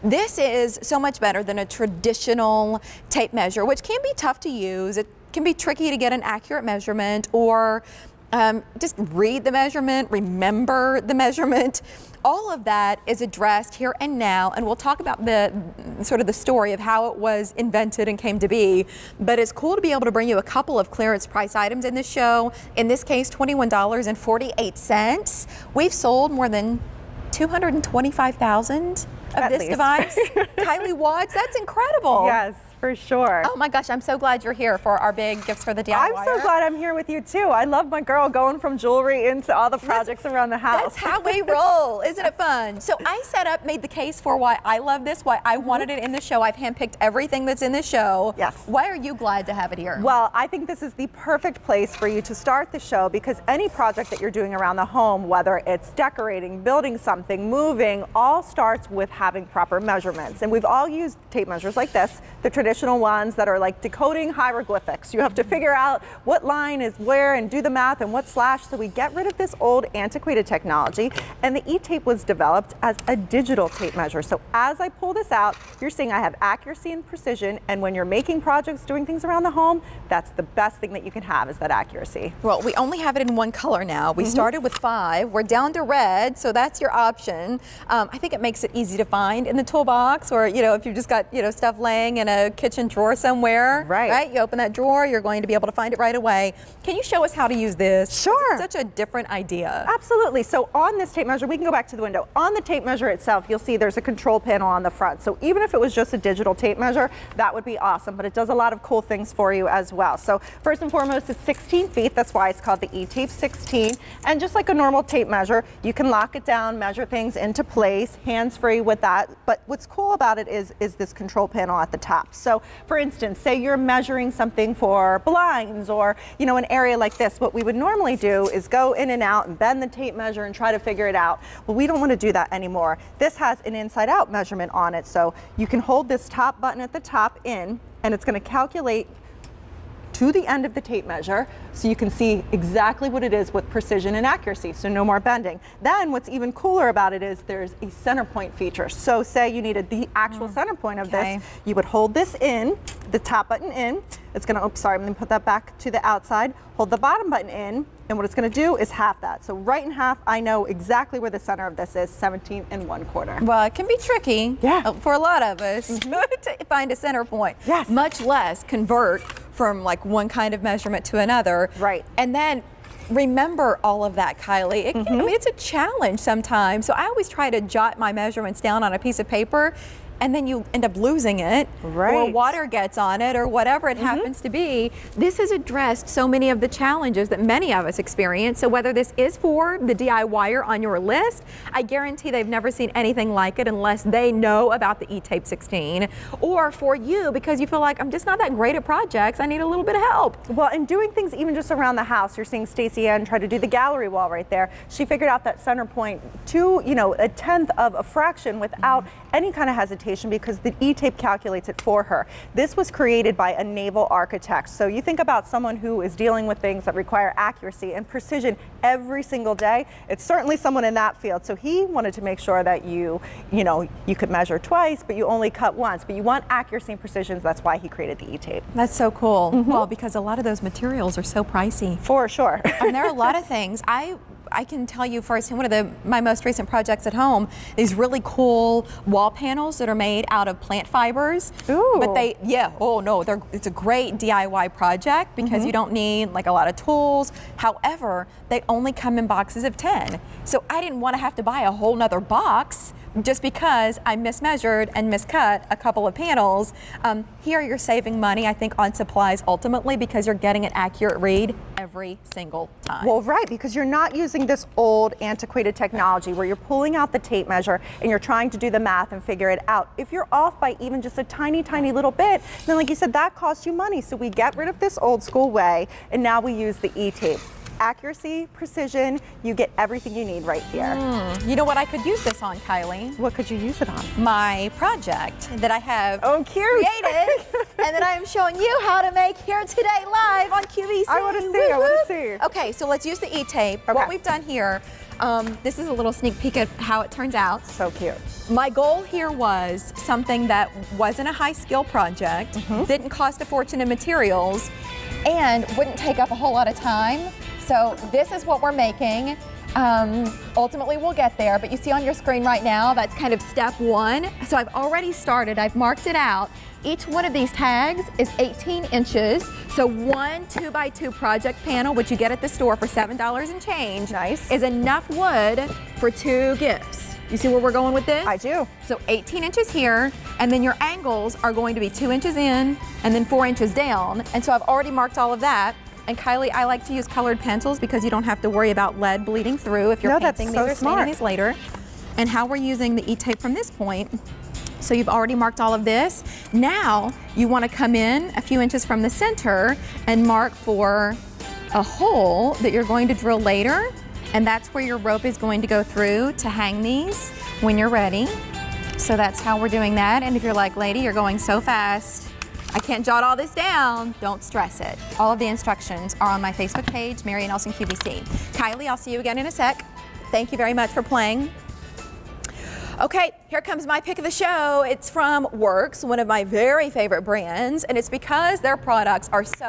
This is so much better than a traditional tape measure, which can be tough to use. It can be tricky to get an accurate measurement, or just read the measurement, remember the measurement. All of that is addressed here and now, and we'll talk about the sort of the story of how it was invented and came to be. But it's cool to be able to bring you a couple of clearance price items in this show. In this case, $21.48. We've sold more than 225,000 of this device. Kylie Watts, that's incredible. Yes, for sure. Oh my gosh, I'm so glad you're here for our big Gifts for the DIYer. I'm so glad I'm here with you too. I love my girl going from jewelry into all the projects around the house. That's how we roll. Isn't it fun? So I made the case for why I love this, why I wanted it in the show. I've handpicked everything that's in the show. Yes. Why are you glad to have it here? Well, I think this is the perfect place for you to start the show, because any project that you're doing around the home, whether it's decorating, building something, moving, all starts with having proper measurements. And we've all used tape measures like this, the traditional ones that are like decoding hieroglyphics. You have to figure out what line is where and do the math and what slash. So we get rid of this old antiquated technology, and the eTape was developed as a digital tape measure. So as I pull this out, you're seeing I have accuracy and precision, and when you're making projects, doing things around the home, that's the best thing that you can have, is that accuracy. Well, we only have it in one color now. We started with 5. We're down to red, so that's your option. I think it makes it easy to find in the toolbox, or if you've just got stuff laying in a kitchen drawer somewhere. Right. You open that drawer, you're going to be able to find it right away. Can you show us how to use this? Sure. It's such a different idea. Absolutely. So on this tape measure, we can go back to the window. On the tape measure itself, you'll see there's a control panel on the front. So even if it was just a digital tape measure, that would be awesome, but it does a lot of cool things for you as well. So first and foremost, it's 16 feet. That's why it's called the eTAPE16. And just like a normal tape measure, you can lock it down, measure things into place, hands-free with that. But what's cool about it is this control panel at the top. So for instance, say you're measuring something for blinds, or an area like this, what we would normally do is go in and out and bend the tape measure and try to figure it out. Well, we don't want to do that anymore. This has an inside out measurement on it, so you can hold this top button at the top in, and it's going to calculate to the end of the tape measure, so you can see exactly what it is with precision and accuracy, so no more bending. Then what's even cooler about it is there's a center point feature. So say you needed the actual center point of this, you would hold this in, the top button in, it's gonna, oops, sorry, I'm gonna put that back to the outside, hold the bottom button in, and what it's gonna do is half that. So right in half, I know exactly where the center of this is, 17 1/4. Well, it can be tricky for a lot of us to find a center point, much less convert from like one kind of measurement to another. Right. And then remember all of that, Kylie. I mean, it's a challenge sometimes. So I always try to jot my measurements down on a piece of paper, and then you end up losing it, or water gets on it, or whatever it happens to be. This has addressed so many of the challenges that many of us experience. So whether this is for the DIYer on your list, I guarantee they've never seen anything like it unless they know about the eTAPE16, or for you because you feel like, I'm just not that great at projects, I need a little bit of help. Well, and doing things even just around the house, you're seeing Stacey Ann try to do the gallery wall right there. She figured out that center point to, a 1/10 of a fraction without any kind of hesitation, because the eTape calculates it for her. This was created by a naval architect. So you think about someone who is dealing with things that require accuracy and precision every single day. It's certainly someone in that field. So he wanted to make sure that you could measure twice, but you only cut once. But you want accuracy and precision. So that's why he created the eTape. That's so cool. Well, because a lot of those materials are so pricey. For sure. And there are a lot of things. I can tell you first, one of my most recent projects at home, these really cool wall panels that are made out of plant fibers. Ooh. But it's a great DIY project because you don't need like a lot of tools. However, they only come in boxes of 10. So I didn't want to have to buy a whole nother box just because I mismeasured and miscut a couple of panels. Here you're saving money, I think, on supplies ultimately, because you're getting an accurate read every single time. Well, right, because you're not using this old antiquated technology where you're pulling out the tape measure and you're trying to do the math and figure it out. If you're off by even just a tiny, tiny little bit, then like you said, that costs you money. So we get rid of this old school way, and now we use the eTape. accuracy, precision, you get everything you need right here. You know what I could use this on, Kylie? What could you use it on? My project that I have cute. created and that I am showing you how to make here today live on QVC. I want to see, I want to see. Okay, so let's use the eTape. Okay. What we've done here, this is a little sneak peek at how it turns out. So cute. My goal here was something that wasn't a high skill project, didn't cost a fortune in materials, and wouldn't take up a whole lot of time. So this is what we're making. Ultimately we'll get there, but you see on your screen right now, that's kind of step one. So I've already started, I've marked it out. Each one of these tags is 18 inches. So one 2x2 project panel, which you get at the store for $7 and change, is enough wood for 2 gifts. You see where we're going with this? I do. So 18 inches here, and then your angles are going to be 2 inches in and then 4 inches down. And so I've already marked all of that. And Kylie, I like to use colored pencils because you don't have to worry about lead bleeding through if you're painting these or staining these later. And how we're using the eTape from this point. So you've already marked all of this. Now you want to come in a few inches from the center and mark for a hole that you're going to drill later. And that's where your rope is going to go through to hang these when you're ready. So that's how we're doing that. And if you're like, lady, you're going so fast, I can't jot all this down, don't stress it. All of the instructions are on my Facebook page, Mary Nelson QVC. Kylie, I'll see you again in a sec. Thank you very much for playing. Okay, here comes my pick of the show. It's from Works, one of my very favorite brands, and it's because their products are so